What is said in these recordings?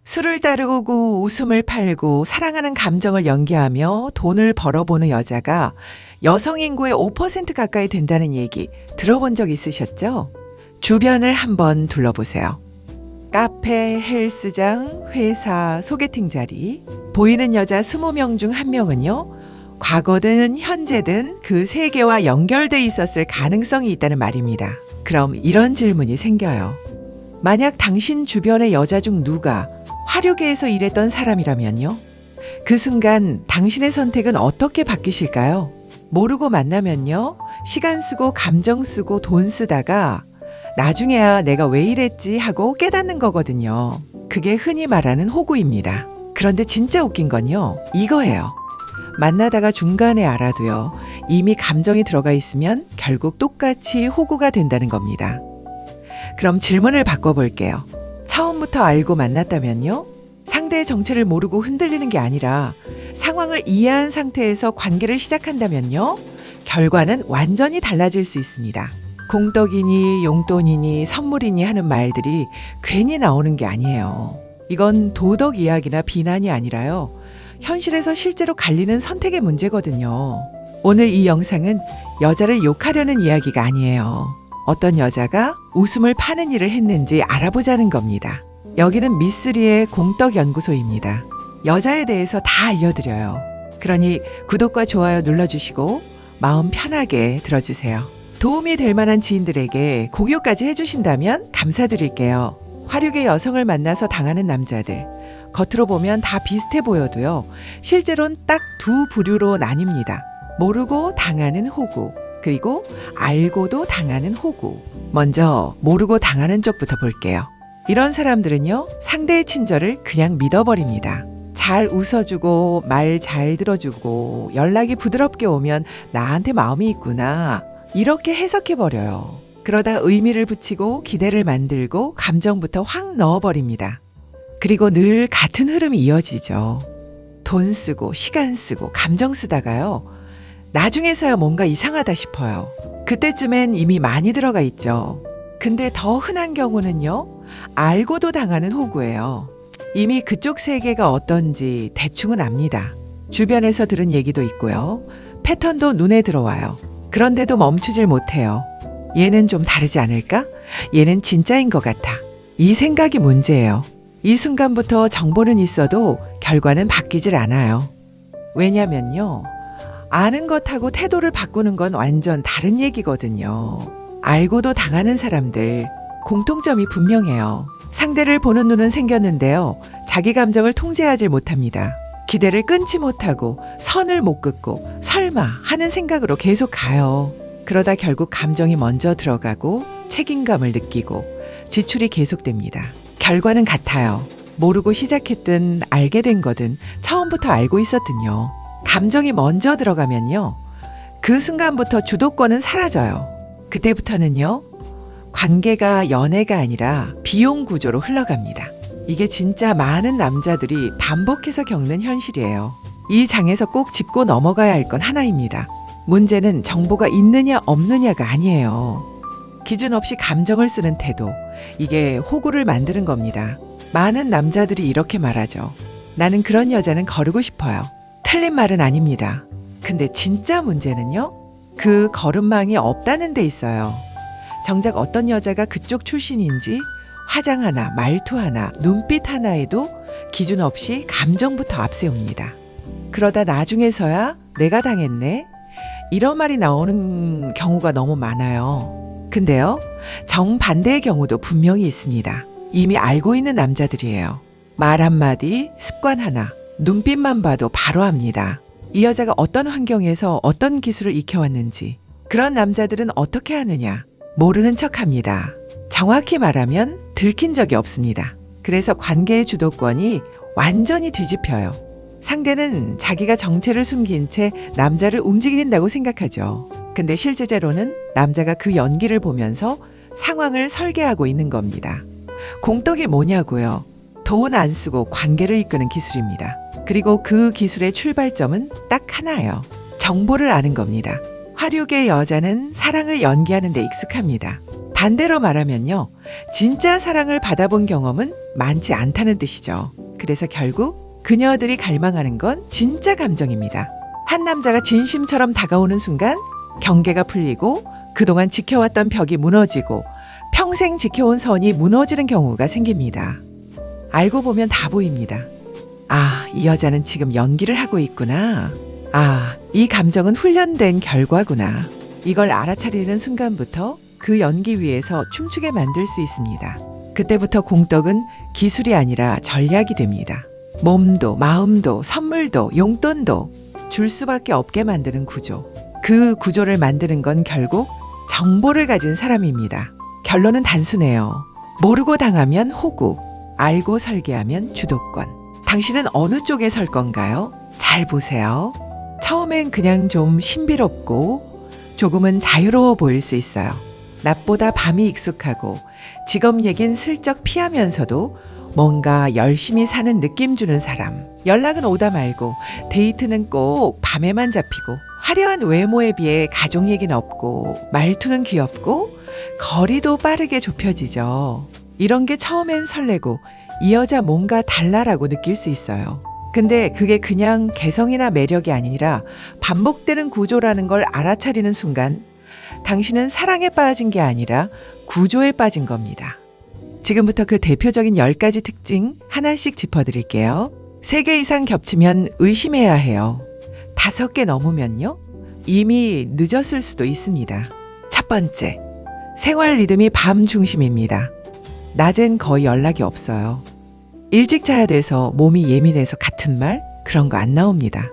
술을 따르고 웃음을 팔고 사랑하는 감정을 연기하며 돈을 벌어보는 여자가 여성 인구의 5% 가까이 된다는 얘기 들어본 적 있으셨죠? 주변을 한번 둘러보세요. 카페, 헬스장, 회사, 소개팅 자리, 보이는 여자 20명 중 1명은요, 과거든 현재든 그 세계와 연결돼 있었을 가능성이 있다는 말입니다. 그럼 이런 질문이 생겨요. 만약 당신 주변의 여자 중 누가 화류계에서 일했던 사람이라면요? 그 순간 당신의 선택은 어떻게 바뀌실까요? 모르고 만나면요, 시간 쓰고 감정 쓰고 돈 쓰다가 나중에야 내가 왜 이랬지 하고 깨닫는 거거든요. 그게 흔히 말하는 호구입니다. 그런데 진짜 웃긴 건요, 이거예요. 만나다가 중간에 알아도요, 이미 감정이 들어가 있으면 결국 똑같이 호구가 된다는 겁니다. 그럼 질문을 바꿔볼게요. 처음부터 알고 만났다면요, 상대의 정체를 모르고 흔들리는 게 아니라 상황을 이해한 상태에서 관계를 시작한다면요, 결과는 완전히 달라질 수 있습니다. 공덕이니 용돈이니 선물이니 하는 말들이 괜히 나오는 게 아니에요. 이건 도덕 이야기나 비난이 아니라요, 현실에서 실제로 갈리는 선택의 문제거든요. 오늘 이 영상은 여자를 욕하려는 이야기가 아니에요. 어떤 여자가 웃음을 파는 일을 했는지 알아보자는 겁니다. 여기는 미쓰리의 공덕연구소입니다. 여자에 대해서 다 알려드려요. 그러니 구독과 좋아요 눌러주시고 마음 편하게 들어주세요. 도움이 될 만한 지인들에게 공유까지 해주신다면 감사드릴게요. 화류계 여성을 만나서 당하는 남자들, 겉으로 보면 다 비슷해 보여도요, 실제로는 딱 두 부류로 나뉩니다. 모르고 당하는 호구, 그리고 알고도 당하는 호구. 먼저 모르고 당하는 쪽부터 볼게요. 이런 사람들은요, 상대의 친절을 그냥 믿어버립니다. 잘 웃어주고 말 잘 들어주고 연락이 부드럽게 오면 나한테 마음이 있구나, 이렇게 해석해버려요. 그러다 의미를 붙이고 기대를 만들고 감정부터 확 넣어버립니다. 그리고 늘 같은 흐름이 이어지죠. 돈 쓰고 시간 쓰고 감정 쓰다가요, 나중에서야 뭔가 이상하다 싶어요. 그때쯤엔 이미 많이 들어가 있죠. 근데 더 흔한 경우는요, 알고도 당하는 호구예요. 이미 그쪽 세계가 어떤지 대충은 압니다. 주변에서 들은 얘기도 있고요, 패턴도 눈에 들어와요. 그런데도 멈추질 못해요. 얘는 좀 다르지 않을까? 얘는 진짜인 것 같아. 이 생각이 문제예요. 이 순간부터 정보는 있어도 결과는 바뀌질 않아요. 왜냐면요, 아는 것하고 태도를 바꾸는 건 완전 다른 얘기거든요. 알고도 당하는 사람들, 공통점이 분명해요. 상대를 보는 눈은 생겼는데요, 자기 감정을 통제하지 못합니다. 기대를 끊지 못하고 선을 못 긋고 설마 하는 생각으로 계속 가요. 그러다 결국 감정이 먼저 들어가고 책임감을 느끼고 지출이 계속됩니다. 결과는 같아요. 모르고 시작했든 알게 된 거든 처음부터 알고 있었든요. 감정이 먼저 들어가면요, 그 순간부터 주도권은 사라져요. 그때부터는요, 관계가 연애가 아니라 비용 구조로 흘러갑니다. 이게 진짜 많은 남자들이 반복해서 겪는 현실이에요. 이 장에서 꼭 짚고 넘어가야 할 건 하나입니다. 문제는 정보가 있느냐 없느냐가 아니에요. 기준 없이 감정을 쓰는 태도, 이게 호구를 만드는 겁니다. 많은 남자들이 이렇게 말하죠. 나는 그런 여자는 거르고 싶어요. 틀린 말은 아닙니다. 근데 진짜 문제는요, 그 걸음망이 없다는 데 있어요. 정작 어떤 여자가 그쪽 출신인지 화장 하나, 말투 하나, 눈빛 하나에도 기준 없이 감정부터 앞세웁니다. 그러다 나중에서야 내가 당했네, 이런 말이 나오는 경우가 너무 많아요. 근데요, 정반대의 경우도 분명히 있습니다. 이미 알고 있는 남자들이에요. 말 한마디, 습관 하나, 눈빛만 봐도 바로 압니다. 이 여자가 어떤 환경에서 어떤 기술을 익혀왔는지. 그런 남자들은 어떻게 하느냐? 모르는 척합니다. 정확히 말하면 들킨 적이 없습니다. 그래서 관계의 주도권이 완전히 뒤집혀요. 상대는 자기가 정체를 숨긴 채 남자를 움직인다고 생각하죠. 근데 실제로는 남자가 그 연기를 보면서 상황을 설계하고 있는 겁니다. 공덕이 뭐냐고요? 돈 안 쓰고 관계를 이끄는 기술입니다. 그리고 그 기술의 출발점은 딱 하나예요. 정보를 아는 겁니다. 화류계 여자는 사랑을 연기하는 데 익숙합니다. 반대로 말하면요, 진짜 사랑을 받아본 경험은 많지 않다는 뜻이죠. 그래서 결국 그녀들이 갈망하는 건 진짜 감정입니다. 한 남자가 진심처럼 다가오는 순간 경계가 풀리고 그동안 지켜왔던 벽이 무너지고 평생 지켜온 선이 무너지는 경우가 생깁니다. 알고 보면 다 보입니다. 아, 이 여자는 지금 연기를 하고 있구나. 아, 이 감정은 훈련된 결과구나. 이걸 알아차리는 순간부터 그 연기 위에서 춤추게 만들 수 있습니다. 그때부터 공덕은 기술이 아니라 전략이 됩니다. 몸도 마음도 선물도 용돈도 줄 수밖에 없게 만드는 구조. 그 구조를 만드는 건 결국 정보를 가진 사람입니다. 결론은 단순해요. 모르고 당하면 호구, 알고 설계하면 주도권. 당신은 어느 쪽에 설 건가요? 잘 보세요. 처음엔 그냥 좀 신비롭고 조금은 자유로워 보일 수 있어요. 낮보다 밤이 익숙하고 직업 얘긴 슬쩍 피하면서도 뭔가 열심히 사는 느낌 주는 사람. 연락은 오다 말고 데이트는 꼭 밤에만 잡히고 화려한 외모에 비해 가족 얘기는 없고 말투는 귀엽고 거리도 빠르게 좁혀지죠. 이런 게 처음엔 설레고 이 여자 뭔가 달라라고 느낄 수 있어요. 근데 그게 그냥 개성이나 매력이 아니라 반복되는 구조라는 걸 알아차리는 순간 당신은 사랑에 빠진 게 아니라 구조에 빠진 겁니다. 지금부터 그 대표적인 10가지 특징 하나씩 짚어드릴게요. 3개 이상 겹치면 의심해야 해요. 5개 넘으면요? 이미 늦었을 수도 있습니다. 첫 번째, 생활 리듬이 밤 중심입니다. 낮엔 거의 연락이 없어요. 일찍 자야 돼서 몸이 예민해서 같은 말? 그런 거 안 나옵니다.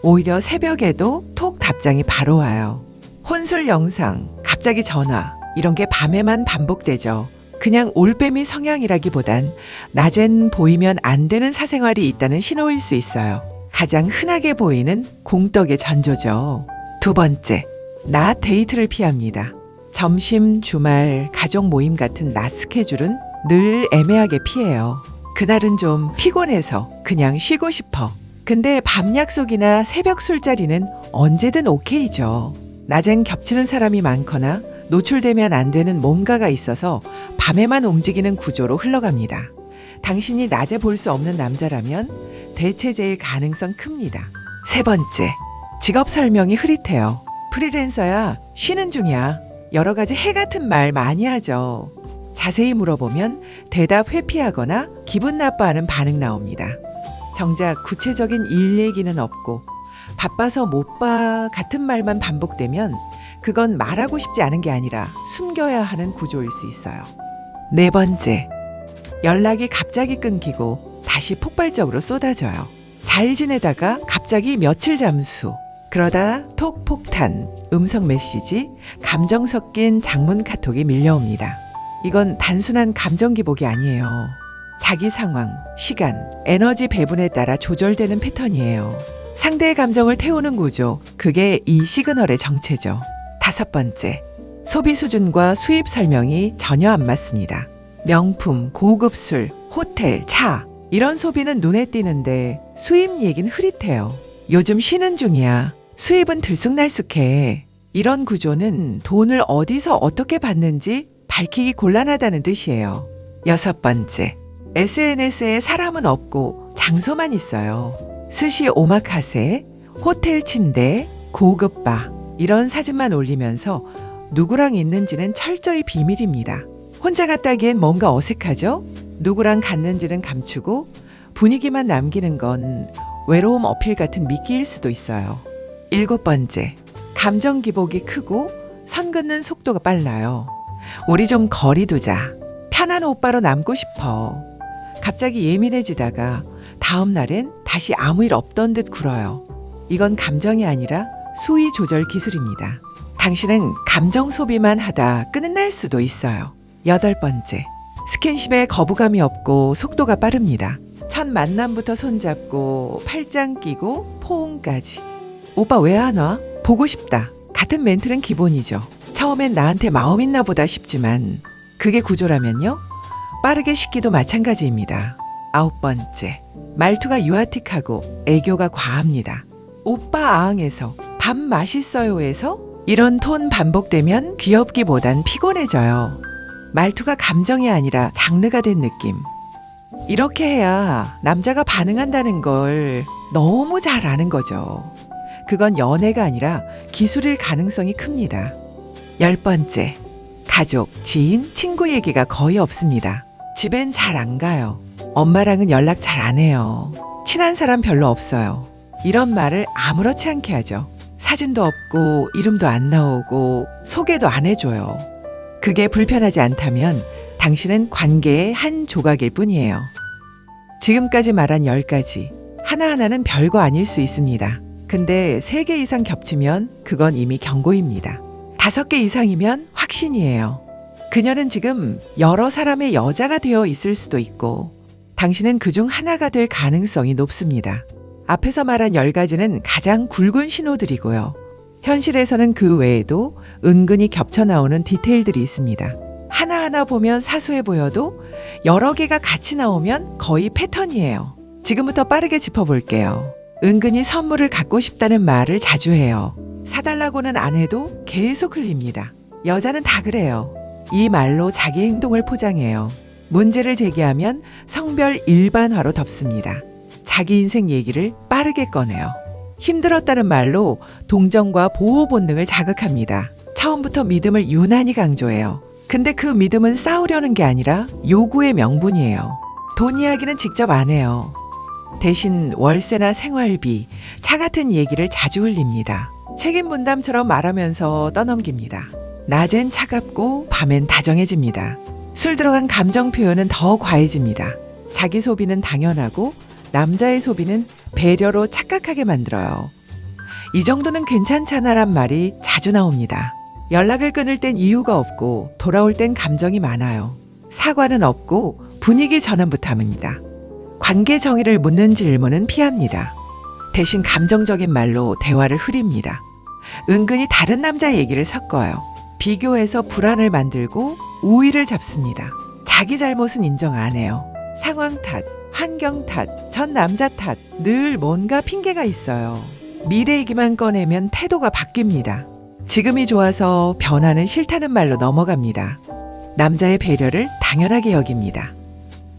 오히려 새벽에도 톡 답장이 바로 와요. 혼술 영상, 갑자기 전화, 이런 게 밤에만 반복되죠. 그냥 올빼미 성향이라기보단 낮엔 보이면 안 되는 사생활이 있다는 신호일 수 있어요. 가장 흔하게 보이는 공덕의 전조죠. 두 번째, 낮 데이트를 피합니다. 점심, 주말, 가족 모임 같은 낮 스케줄은 늘 애매하게 피해요. 그날은 좀 피곤해서 그냥 쉬고 싶어. 근데 밤 약속이나 새벽 술자리는 언제든 오케이죠. 낮엔 겹치는 사람이 많거나 노출되면 안 되는 뭔가가 있어서 밤에만 움직이는 구조로 흘러갑니다. 당신이 낮에 볼 수 없는 남자라면 대체제일 가능성 큽니다. 세 번째, 직업 설명이 흐릿해요. 프리랜서야, 쉬는 중이야. 여러 가지 해 같은 말 많이 하죠. 자세히 물어보면 대답 회피하거나 기분 나빠하는 반응 나옵니다. 정작 구체적인 일 얘기는 없고 바빠서 못 봐 같은 말만 반복되면 그건 말하고 싶지 않은 게 아니라 숨겨야 하는 구조일 수 있어요. 네 번째, 연락이 갑자기 끊기고 다시 폭발적으로 쏟아져요. 잘 지내다가 갑자기 며칠 잠수, 그러다 톡 폭탄, 음성 메시지, 감정 섞인 장문 카톡이 밀려옵니다. 이건 단순한 감정 기복이 아니에요. 자기 상황, 시간, 에너지 배분에 따라 조절되는 패턴이에요. 상대의 감정을 태우는 구조, 그게 이 시그널의 정체죠. 다섯 번째, 소비 수준과 수입 설명이 전혀 안 맞습니다. 명품, 고급 술, 호텔, 차 이런 소비는 눈에 띄는데 수입 얘기는 흐릿해요. 요즘 쉬는 중이야. 수입은 들쑥날쑥해. 이런 구조는 돈을 어디서 어떻게 받는지 밝히기 곤란하다는 뜻이에요. 여섯 번째, SNS에 사람은 없고 장소만 있어요. 스시 오마카세, 호텔 침대, 고급 바 이런 사진만 올리면서 누구랑 있는지는 철저히 비밀입니다. 혼자 갔다기엔 뭔가 어색하죠? 누구랑 갔는지는 감추고 분위기만 남기는 건 외로움 어필 같은 미끼일 수도 있어요. 일곱 번째, 감정 기복이 크고 선 긋는 속도가 빨라요. 우리 좀 거리 두자. 편한 오빠로 남고 싶어. 갑자기 예민해지다가 다음 날엔 다시 아무 일 없던 듯 굴어요. 이건 감정이 아니라 수위 조절 기술입니다. 당신은 감정 소비만 하다 끝날 수도 있어요. 여덟 번째, 스킨십에 거부감이 없고 속도가 빠릅니다. 첫 만남부터 손잡고 팔짱 끼고 포옹까지. 오빠 왜 안 와? 보고 싶다. 같은 멘트는 기본이죠. 처음엔 나한테 마음 있나 보다 싶지만 그게 구조라면요? 빠르게 식기도 마찬가지입니다. 아홉 번째, 말투가 유아틱하고 애교가 과합니다. 오빠 아앙에서 밥 맛있어요에서 이런 톤 반복되면 귀엽기보단 피곤해져요. 말투가 감정이 아니라 장르가 된 느낌. 이렇게 해야 남자가 반응한다는 걸 너무 잘 아는 거죠. 그건 연애가 아니라 기술일 가능성이 큽니다. 10번째, 가족, 지인, 친구 얘기가 거의 없습니다. 집엔 잘 안 가요. 엄마랑은 연락 잘 안 해요. 친한 사람 별로 없어요. 이런 말을 아무렇지 않게 하죠. 사진도 없고 이름도 안 나오고 소개도 안 해줘요. 그게 불편하지 않다면 당신은 관계의 한 조각일 뿐이에요. 지금까지 말한 10가지, 하나하나는 별거 아닐 수 있습니다. 근데 3개 이상 겹치면 그건 이미 경고입니다. 5개 이상이면 확신이에요. 그녀는 지금 여러 사람의 여자가 되어 있을 수도 있고 당신은 그중 하나가 될 가능성이 높습니다. 앞에서 말한 10가지는 가장 굵은 신호들이고요. 현실에서는 그 외에도 은근히 겹쳐 나오는 디테일들이 있습니다. 하나하나 보면 사소해 보여도 여러 개가 같이 나오면 거의 패턴이에요. 지금부터 빠르게 짚어볼게요. 은근히 선물을 갖고 싶다는 말을 자주 해요. 사달라고는 안 해도 계속 흘립니다. 여자는 다 그래요. 이 말로 자기 행동을 포장해요. 문제를 제기하면 성별 일반화로 덮습니다. 자기 인생 얘기를 빠르게 꺼내요. 힘들었다는 말로 동정과 보호 본능을 자극합니다. 처음부터 믿음을 유난히 강조해요. 근데 그 믿음은 싸우려는 게 아니라 요구의 명분이에요. 돈 이야기는 직접 안 해요. 대신 월세나 생활비, 차 같은 얘기를 자주 흘립니다. 책임 분담처럼 말하면서 떠넘깁니다. 낮엔 차갑고 밤엔 다정해집니다. 술 들어간 감정 표현은 더 과해집니다. 자기 소비는 당연하고 남자의 소비는 배려로 착각하게 만들어요. 이 정도는 괜찮잖아란 말이 자주 나옵니다. 연락을 끊을 땐 이유가 없고 돌아올 땐 감정이 많아요. 사과는 없고 분위기 전환부터 합니다. 관계 정의를 묻는 질문은 피합니다. 대신 감정적인 말로 대화를 흐립니다. 은근히 다른 남자 얘기를 섞어요. 비교해서 불안을 만들고 우위를 잡습니다. 자기 잘못은 인정 안 해요. 상황 탓, 환경 탓, 전 남자 탓, 늘 뭔가 핑계가 있어요. 미래 얘기만 꺼내면 태도가 바뀝니다. 지금이 좋아서 변화는 싫다는 말로 넘어갑니다. 남자의 배려를 당연하게 여깁니다.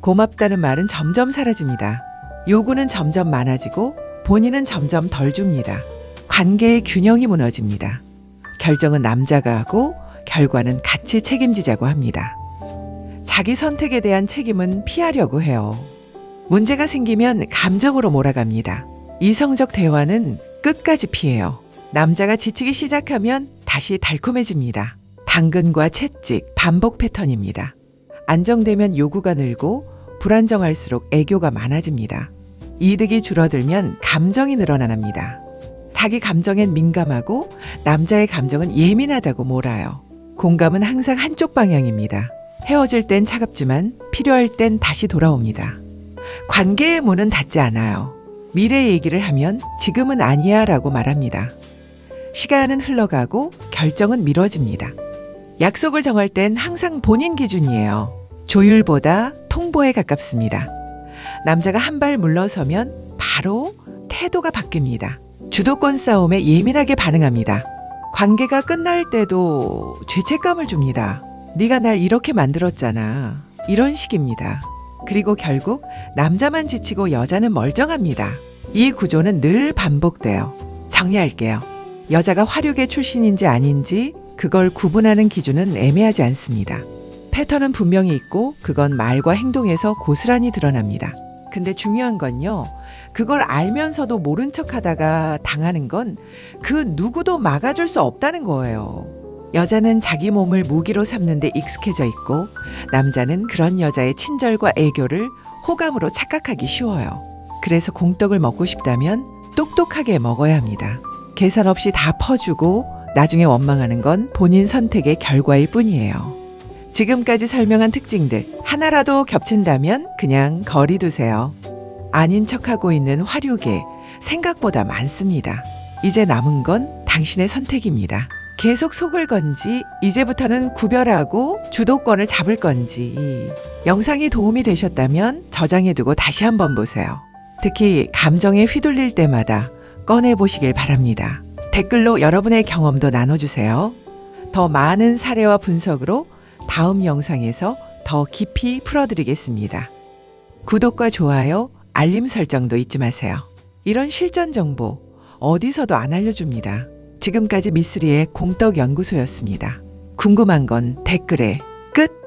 고맙다는 말은 점점 사라집니다. 요구는 점점 많아지고 본인은 점점 덜 줍니다. 관계의 균형이 무너집니다. 결정은 남자가 하고 결과는 같이 책임지자고 합니다. 자기 선택에 대한 책임은 피하려고 해요. 문제가 생기면 감정으로 몰아갑니다. 이성적 대화는 끝까지 피해요. 남자가 지치기 시작하면 다시 달콤해집니다. 당근과 채찍, 반복 패턴입니다. 안정되면 요구가 늘고 불안정할수록 애교가 많아집니다. 이득이 줄어들면 감정이 늘어납니다. 자기 감정엔 민감하고 남자의 감정은 예민하다고 몰아요. 공감은 항상 한쪽 방향입니다. 헤어질 땐 차갑지만 필요할 땐 다시 돌아옵니다. 관계의 문은 닫지 않아요. 미래 얘기를 하면 지금은 아니야 라고 말합니다. 시간은 흘러가고 결정은 미뤄집니다. 약속을 정할 땐 항상 본인 기준이에요. 조율보다 통보에 가깝습니다. 남자가 한 발 물러서면 바로 태도가 바뀝니다. 주도권 싸움에 예민하게 반응합니다. 관계가 끝날 때도 죄책감을 줍니다. 네가 날 이렇게 만들었잖아. 이런 식입니다. 그리고 결국 남자만 지치고 여자는 멀쩡합니다. 이 구조는 늘 반복돼요. 정리할게요. 여자가 화류계 출신인지 아닌지 그걸 구분하는 기준은 애매하지 않습니다. 패턴은 분명히 있고 그건 말과 행동에서 고스란히 드러납니다. 근데 중요한 건요. 그걸 알면서도 모른 척 하다가 당하는 건 그 누구도 막아줄 수 없다는 거예요. 여자는 자기 몸을 무기로 삼는 데 익숙해져 있고 남자는 그런 여자의 친절과 애교를 호감으로 착각하기 쉬워요. 그래서 공떡을 먹고 싶다면 똑똑하게 먹어야 합니다. 계산 없이 다 퍼주고 나중에 원망하는 건 본인 선택의 결과일 뿐이에요. 지금까지 설명한 특징들 하나라도 겹친다면 그냥 거리 두세요. 아닌 척하고 있는 화류계 생각보다 많습니다. 이제 남은 건 당신의 선택입니다. 계속 속을 건지 이제부터는 구별하고 주도권을 잡을 건지. 영상이 도움이 되셨다면 저장해두고 다시 한번 보세요. 특히 감정에 휘둘릴 때마다 꺼내보시길 바랍니다. 댓글로 여러분의 경험도 나눠주세요. 더 많은 사례와 분석으로 다음 영상에서 더 깊이 풀어드리겠습니다. 구독과 좋아요, 알림 설정도 잊지 마세요. 이런 실전 정보 어디서도 안 알려줍니다. 지금까지 미쓰리의 공덕연구소였습니다. 궁금한 건 댓글에 끝!